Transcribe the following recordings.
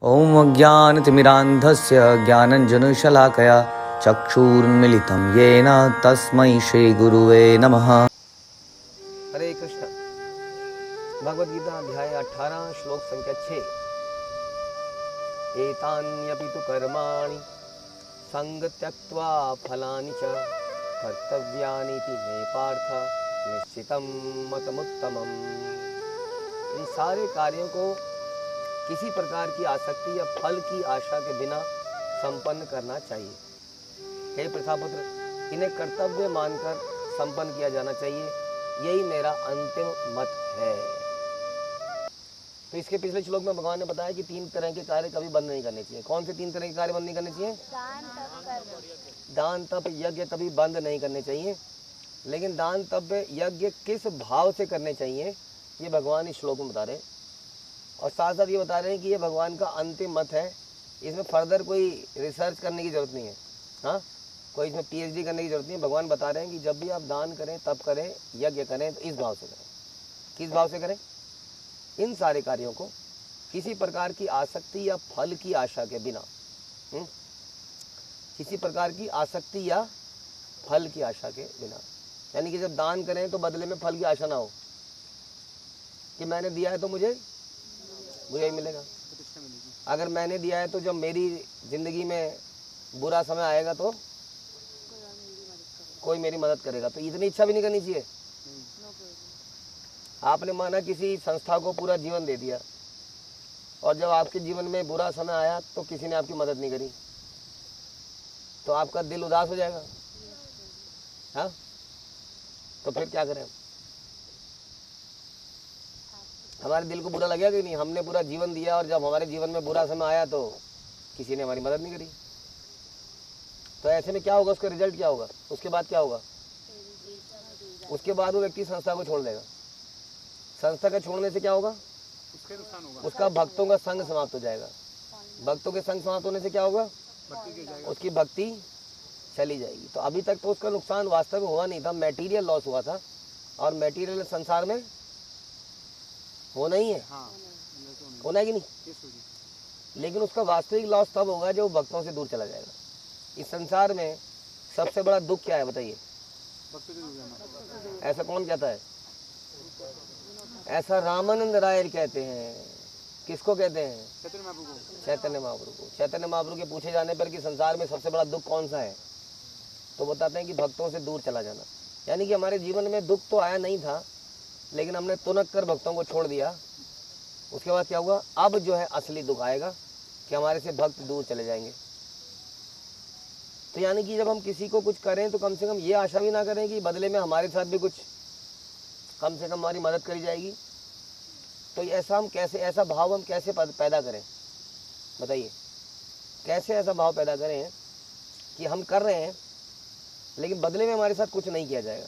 ॐ अज्ञानतिमिरान्धस्य ज्ञानञ्जनशलाकया चक्षुरुन्मिलितं येन तस्मै श्रीगुरुवे नमः। हरे कृष्ण। भगवद गीता अध्याय 18 श्लोक संख्या 6। एतान्यपि तु कर्माणि संग त्यक्त्वा फलानि च कर्तव्यानीति मे पार्थ निश्चितं मतमुत्तमम्। इन सारे कार्यों को किसी प्रकार की आसक्ति या फल की आशा के बिना संपन्न करना चाहिए। हे प्रथापुत्र, इन्हें कर्तव्य मानकर संपन्न किया जाना चाहिए, यही मेरा अंतिम मत है। तो इसके पिछले श्लोक में भगवान ने बताया कि 3 तरह के कार्य कभी बंद नहीं करने चाहिए। कौन से 3 तरह के कार्य बंद नहीं करने चाहिए? दान तप यज्ञ कभी बंद नहीं करने चाहिए। लेकिन दान तप यज्ञ किस भाव से करने चाहिए ये भगवान इस श्लोक में बता रहे हैं। और साथ साथ ये बता रहे हैं कि ये भगवान का अंतिम मत है, इसमें फर्दर कोई रिसर्च करने की ज़रूरत नहीं है। हाँ, कोई इसमें PhD करने की ज़रूरत नहीं है। भगवान बता रहे हैं कि जब भी आप दान करें, तप करें, यज्ञ करें तो इस भाव से करें। किस भाव से करें? इन सारे कार्यों को किसी प्रकार की आसक्ति या फल की आशा के बिना, किसी प्रकार की आसक्ति या फल की आशा के बिना, यानी कि जब दान करें तो बदले में फल की आशा ना हो कि मैंने दिया है तो मुझे ही मिलेगा। अगर मैंने दिया है तो जब मेरी ज़िंदगी में बुरा समय आएगा तो कोई मेरी मदद करेगा, तो इतनी इच्छा भी नहीं करनी चाहिए। आपने माना किसी संस्था को पूरा जीवन दे दिया और जब आपके जीवन में बुरा समय आया तो किसी ने आपकी मदद नहीं करी, तो आपका दिल उदास हो जाएगा। हाँ, तो फिर क्या करें? हमारे दिल को बुरा लगेगा कि नहीं? हमने पूरा जीवन दिया और जब हमारे जीवन में बुरा समय आया तो किसी ने हमारी मदद नहीं करी, तो ऐसे में क्या होगा? उसका रिजल्ट क्या होगा? उसके बाद क्या होगा? उसके बाद वो व्यक्ति संस्था को छोड़ देगा। संस्था का छोड़ने से क्या होगा? उसका भक्तों का संग समाप्त हो जाएगा। भक्तों के संग समाप्त होने से क्या होगा? उसकी भक्ति चली जाएगी। तो अभी तक तो उसका नुकसान वास्तव में हुआ नहीं था, मटेरियल लॉस हुआ था, और मटेरियल संसार में होना ही है। होना है कि नहीं? लेकिन उसका वास्तविक लॉस तब होगा जब भक्तों से दूर चला जाएगा। इस संसार में सबसे बड़ा दुख क्या है बताइए? ऐसा कौन कहता है? ऐसा रामानंद राय कहते हैं। किसको कहते हैं? चैतन्य महाप्रभु को। चैतन्य महाप्रभु के पूछे जाने पर कि संसार में सबसे बड़ा दुख कौन सा है, तो बताते हैं कि भक्तों से दूर चला जाना। यानी कि हमारे जीवन में दुख तो आया नहीं था, लेकिन हमने तुनक कर भक्तों को छोड़ दिया। उसके बाद क्या हुआ? अब जो है असली दुख आएगा कि हमारे से भक्त दूर चले जाएंगे। तो यानी कि जब हम किसी को कुछ करें तो कम से कम ये आशा भी ना करें कि बदले में हमारे साथ भी कुछ कम से कम हमारी मदद करी जाएगी। तो ऐसा भाव हम कैसे पैदा करें बताइए? कैसे ऐसा भाव पैदा करें कि हम कर रहे हैं लेकिन बदले में हमारे साथ कुछ नहीं किया जाएगा?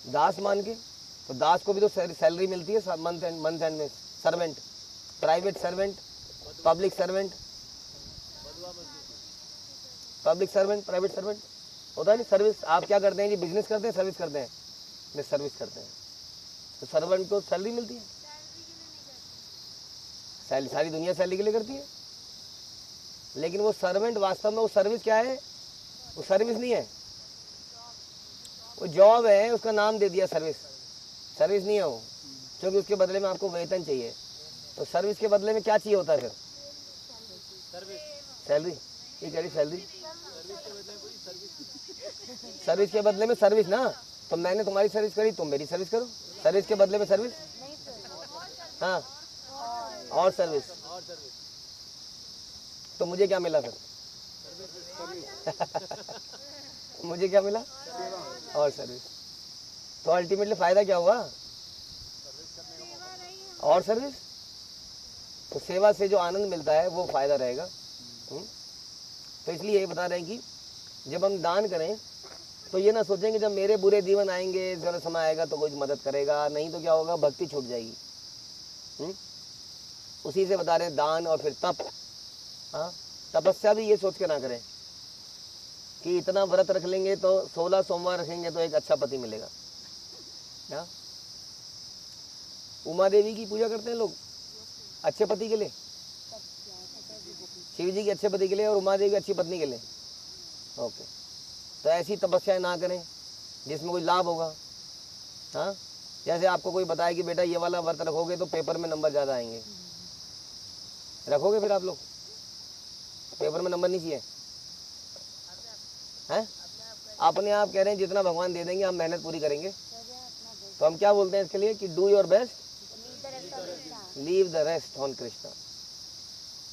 दास मान के, तो दास को भी तो सैलरी मिलती है मंथ एंड में। Servant, private servant, public servant, private servant होता है नहीं। सर्विस आप क्या करते हैं जी? बिजनेस करते हैं, सर्विस करते हैं? नहीं, सर्विस करते हैं। तो सर्वेंट को सैलरी मिलती है। सारी दुनिया सैलरी के लिए करती है, लेकिन वो सर्वेंट वास्तव में वो सर्विस क्या है? वो सर्विस नहीं है, वो जॉब है। उसका नाम दे दिया सर्विस। सर्विस नहीं है वो, क्योंकि उसके बदले में आपको वेतन चाहिए। तो सर्विस के बदले में क्या चाहिए होता है फिर? सैलरी। ये कह रही सैलरी, सर्विस के बदले में सर्विस ना। तो मैंने तुम्हारी सर्विस करी, तुम मेरी सर्विस करो। सर्विस के बदले में सर्विस। हाँ, और सर्विस। तो मुझे क्या मिला फिर? मुझे क्या मिला? और सर्विस। तो अल्टीमेटली फायदा क्या हुआ? और सर्विस। तो सेवा से जो आनंद मिलता है वो फायदा रहेगा। तो इसलिए ये बता रहे हैं कि जब हम दान करें तो ये ना सोचें कि जब मेरे बुरे जीवन आएंगे, जरूरत समय आएगा तो कोई मदद करेगा, नहीं तो क्या होगा? भक्ति छूट जाएगी। उसी से बता रहे हैं दान और फिर तप। हाँ, तपस्या भी ये सोच के ना करें कि इतना व्रत रख लेंगे तो 16 सोमवार रखेंगे तो एक अच्छा पति मिलेगा। उमा देवी की पूजा करते हैं लोग अच्छे पति के लिए, शिव जी के अच्छे पति के लिए और उमा देवी की अच्छी पत्नी के लिए। ओके, तो ऐसी तपस्याएं ना करें जिसमें कोई लाभ होगा। हाँ, जैसे आपको कोई बताए कि बेटा ये वाला व्रत रखोगे तो पेपर में नंबर ज़्यादा आएंगे, रखोगे फिर आप लोग? पेपर में नंबर नहीं चाहिए हैं? अपने आप कह रहे हैं जितना भगवान दे देंगे हम मेहनत पूरी करेंगे। तो हम क्या बोलते हैं इसके लिए कि do your best, leave the rest on Krishna.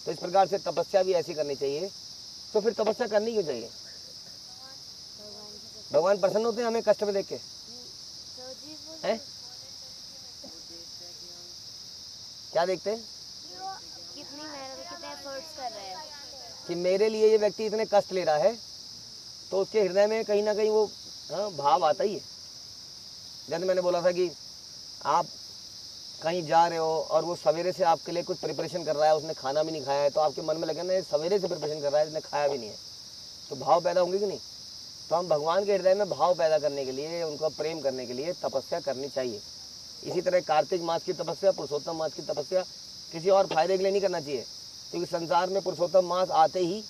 तो इस प्रकार से तपस्या भी ऐसी करनी चाहिए। तो फिर तपस्या करनी क्यों चाहिए? भगवान प्रसन्न होते हैं हमें कष्ट में देख के हैं? क्या देखते हैं? कितनी मेहनत, कितने एफर्ट्स कर रहे हैं कि मेरे लिए ये व्यक्ति इतने कष्ट ले रहा है, तो उसके हृदय में कहीं ना कहीं वो भाव आता ही है। जैसे मैंने बोला था कि आप कहीं जा रहे हो और वो सवेरे से आपके लिए कुछ प्रिपरेशन कर रहा है, उसने खाना भी नहीं खाया है, तो आपके मन में लगे ना ये सवेरे से प्रिपरेशन कर रहा है, इसने खाया भी नहीं है, तो भाव पैदा होंगे कि नहीं? तो हम भगवान के हृदय में भाव पैदा करने के लिए, उनका प्रेम करने के लिए तपस्या करनी चाहिए। इसी तरह कार्तिक मास की तपस्या, पुरुषोत्तम मास की तपस्या किसी और फायदे के लिए नहीं करना चाहिए, क्योंकि संसार में पुरुषोत्तम मास आते ही,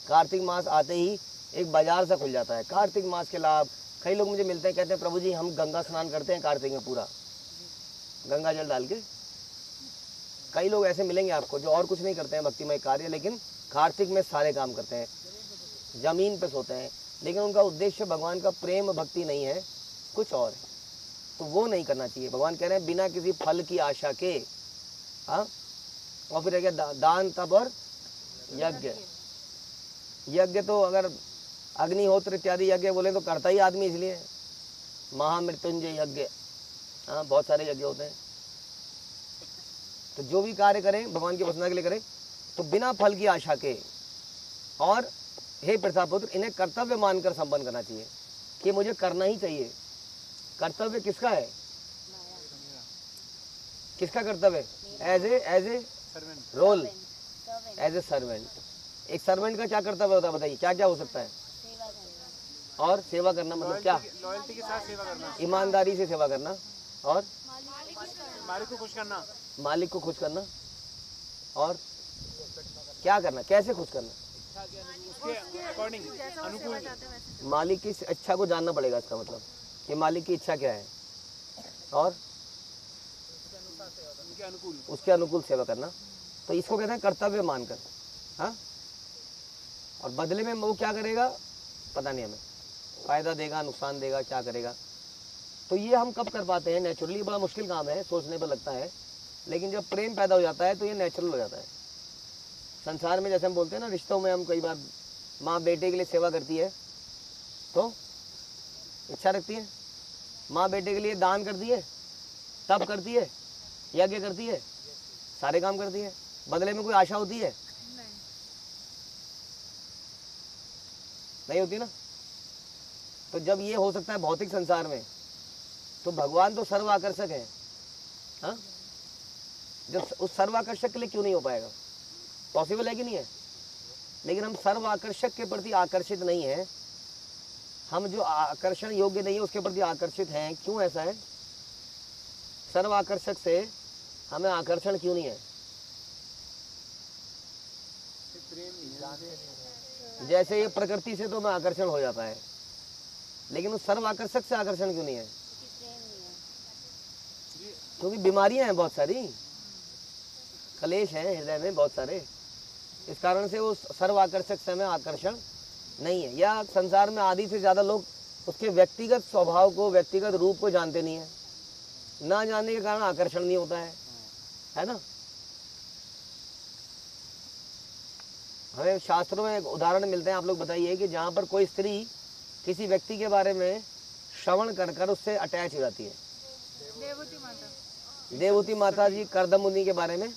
कार्तिक मास आते ही एक बाजार सा खुल जाता है कार्तिक मास के लाभ। कई लोग मुझे मिलते हैं, कहते हैं प्रभु जी हम गंगा स्नान करते हैं कार्तिक में, पूरा गंगा जल डाल के। कई लोग ऐसे मिलेंगे आपको जो और कुछ नहीं करते हैं भक्तिमय कार्य, लेकिन कार्तिक में सारे काम करते हैं, जमीन पे सोते हैं, लेकिन उनका उद्देश्य भगवान का प्रेम भक्ति नहीं है, कुछ और है, तो वो नहीं करना चाहिए। भगवान कह रहे हैं बिना किसी फल की आशा के। हाँ, और फिर है दान, तप और यज्ञ। यज्ञ तो अगर अग्निहोत्र इत्यादि यज्ञ बोले तो करता ही आदमी इसलिए, महामृत्युंजय यज्ञ, हाँ बहुत सारे यज्ञ होते हैं। तो जो भी कार्य करें भगवान की प्रसन्नता के लिए करें, तो बिना फल की आशा के। और हे प्रतापुत्र, इन्हें कर्तव्य मानकर संपन्न करना चाहिए कि मुझे करना ही चाहिए। कर्तव्य किसका है? किसका कर्तव्य? As a role, as a servant. एक सर्वेंट का क्या कर्तव्य होता है बताइए, क्या क्या हो सकता है? और सेवा करना मतलब क्या? लॉयल्टी के साथ सेवा करना, ईमानदारी से सेवा करना, और मालिक को खुश करना, मालिक को खुश करना, और क्या करना, कैसे खुश करना? उसके अकॉर्डिंग, अनुकूल। मालिक की इच्छा को जानना पड़ेगा, इसका मतलब कि मालिक की इच्छा क्या है, और उसके अनुकूल सेवा करना। तो इसको कहते हैं कर्तव्य मानकर। हाँ, और बदले में वो क्या करेगा पता नहीं, हमें फायदा देगा, नुकसान देगा, क्या करेगा। तो ये हम कब कर पाते हैं? नेचुरली बड़ा मुश्किल काम है, सोचने पर लगता है, लेकिन जब प्रेम पैदा हो जाता है तो ये नेचुरल हो जाता है। संसार में जैसे हम बोलते हैं ना, रिश्तों में हम कई बार माँ बेटे के लिए सेवा करती है तो इच्छा रखती है, माँ बेटे के लिए दान करती है, तप करती है, यज्ञ करती है, सारे काम करती है, बदले में कोई आशा होती है? नहीं होती ना। तो जब ये हो सकता है भौतिक संसार में, तो भगवान तो सर्व आकर्षक है। हाँ, जब उस सर्व आकर्षक के लिए क्यों नहीं हो पाएगा? पॉसिबल है कि नहीं है? लेकिन हम सर्व आकर्षक के प्रति आकर्षित नहीं है, हम जो आकर्षण योग्य नहीं है उसके प्रति आकर्षित हैं। क्यों ऐसा है? सर्व आकर्षक से हमें आकर्षण क्यों नहीं है? जैसे ये प्रकृति से तो हमें आकर्षण हो जाता है, लेकिन उस सर्व आकर्षक से आकर्षण क्यों नहीं है? क्योंकि बीमारियां हैं बहुत सारी, कलेश हैं हृदय में बहुत सारे, इस कारण से वो सर्व आकर्षक से हमें आकर्षण नहीं है। या संसार में आधी से ज़्यादा लोग उसके व्यक्तिगत स्वभाव को, व्यक्तिगत रूप को जानते नहीं है, ना जानने के कारण आकर्षण नहीं होता है ना। हमें शास्त्रों में एक उदाहरण मिलते हैं, आप लोग बताइए कि जहाँ पर कोई स्त्री किसी व्यक्ति के बारे में श्रवण कर कर उससे अटैच हो जाती है। देवहूति माता जी, करदम मुनि के बारे में,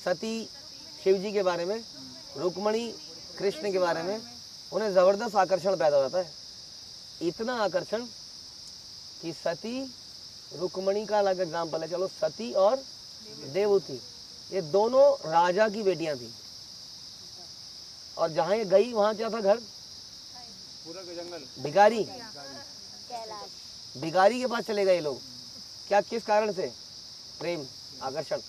सती शिव जी के बारे में, रुक्मणी कृष्ण के बारे में, उन्हें ज़बरदस्त आकर्षण पैदा हो जाता है। इतना आकर्षण कि सती, रुक्मणी का अलग एग्जाम्पल है, चलो सती और देवहूति, ये दोनों राजा की बेटियां थी, और जहाँ ये गई वहाँ क्या था? घर, पूरा जंगल, भिखारी के पास चले गए लोग। क्या, किस कारण से? प्रेम, आकर्षण।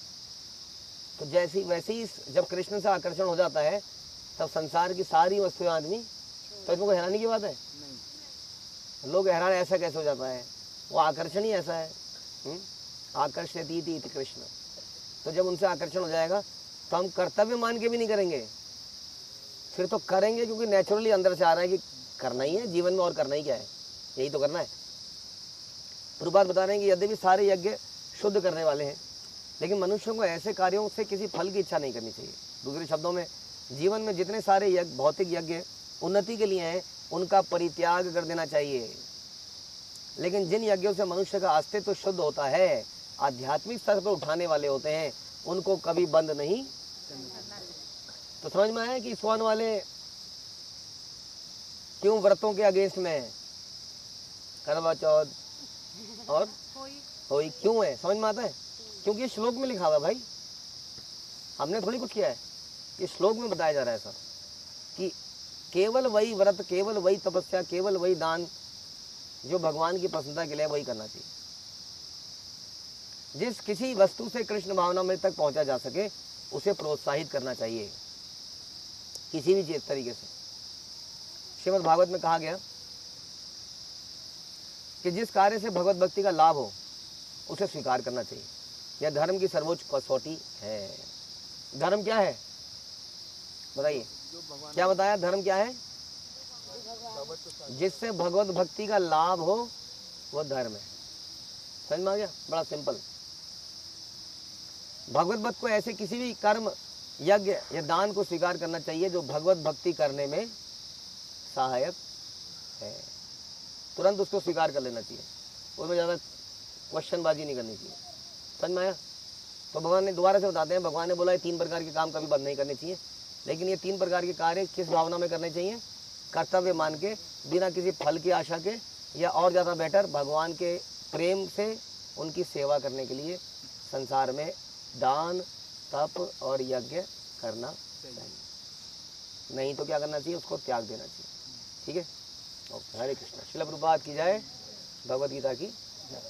तो जैसी वैसे ही जब कृष्ण से आकर्षण हो जाता है तब संसार की सारी वस्तुएं आदमी, तो इसमें कोई हैरानी की बात है? नहीं। लोग हैरान ऐसा कैसे हो जाता है, वो आकर्षण ही ऐसा है। आकर्षयति इति कृष्ण। तो जब उनसे आकर्षण हो जाएगा तो हम कर्तव्य मान के भी नहीं करेंगे, फिर तो करेंगे क्योंकि नेचुरली अंदर से आ रहा है कि करना ही है जीवन में, और करना ही क्या है, यही तो करना है। प्रभुपाद बता रहे हैं कि यद्यपि सारे यज्ञ शुद्ध करने वाले हैं, लेकिन मनुष्यों को ऐसे कार्यों से किसी फल की इच्छा नहीं करनी चाहिए। दूसरे शब्दों में, जीवन में जितने सारे यज्ञ, भौतिक यज्ञ उन्नति के लिए हैं, उनका परित्याग कर देना चाहिए। लेकिन जिन यज्ञों से मनुष्य का अस्तित्व शुद्ध होता है, आध्यात्मिक स्तर पर उठाने वाले होते हैं, उनको कभी बंद नहीं। तो समझ में आया कि इस्कॉन वाले क्यों व्रतों के अगेंस्ट में है, करवा चौथ और होली क्यों है, समझ में आता है? क्योंकि ये श्लोक में लिखा हुआ है भाई, हमने थोड़ी कुछ किया है, ये श्लोक में बताया जा रहा है सर कि केवल वही व्रत, केवल वही तपस्या, केवल वही दान जो भगवान की प्रसन्नता के लिए वही करना चाहिए। जिस किसी वस्तु से कृष्ण भावना में तक पहुंचा जा सके उसे प्रोत्साहित करना चाहिए किसी भी चीज तरीके से। श्रीमद् भागवत में कहा गया कि जिस कार्य से भगवत भक्ति का लाभ हो उसे स्वीकार करना चाहिए। यह धर्म की सर्वोच्च कसौटी है। धर्म क्या है बताइए, क्या बताया? धर्म क्या है? जिससे भगवत भक्ति का लाभ हो वो धर्म है। समझ में आ गया? बड़ा सिंपल। भगवत भक्त को ऐसे किसी भी कर्म, यज्ञ या दान को स्वीकार करना चाहिए जो भगवत भक्ति करने में सहायक है। तुरंत उसको स्वीकार कर लेना चाहिए, उसमें ज़्यादा क्वेश्चनबाजी नहीं करनी चाहिए। समझ में आया? तो भगवान ने दोबारा से बताते हैं, भगवान ने बोला ये 3 प्रकार के काम कभी बंद नहीं करने चाहिए, लेकिन ये 3 प्रकार के कार्य किस भावना में करने चाहिए? कर्तव्य मान के, बिना किसी फल की आशा के, या और ज़्यादा बेटर भगवान के प्रेम से उनकी सेवा करने के लिए संसार में दान, तप और यज्ञ करना चाहिए। नहीं तो क्या करना चाहिए? उसको त्याग देना चाहिए। ठीक है? ओके, हरे कृष्णा। श्रील प्रभुपाद की जय, भगवद गीता की जय।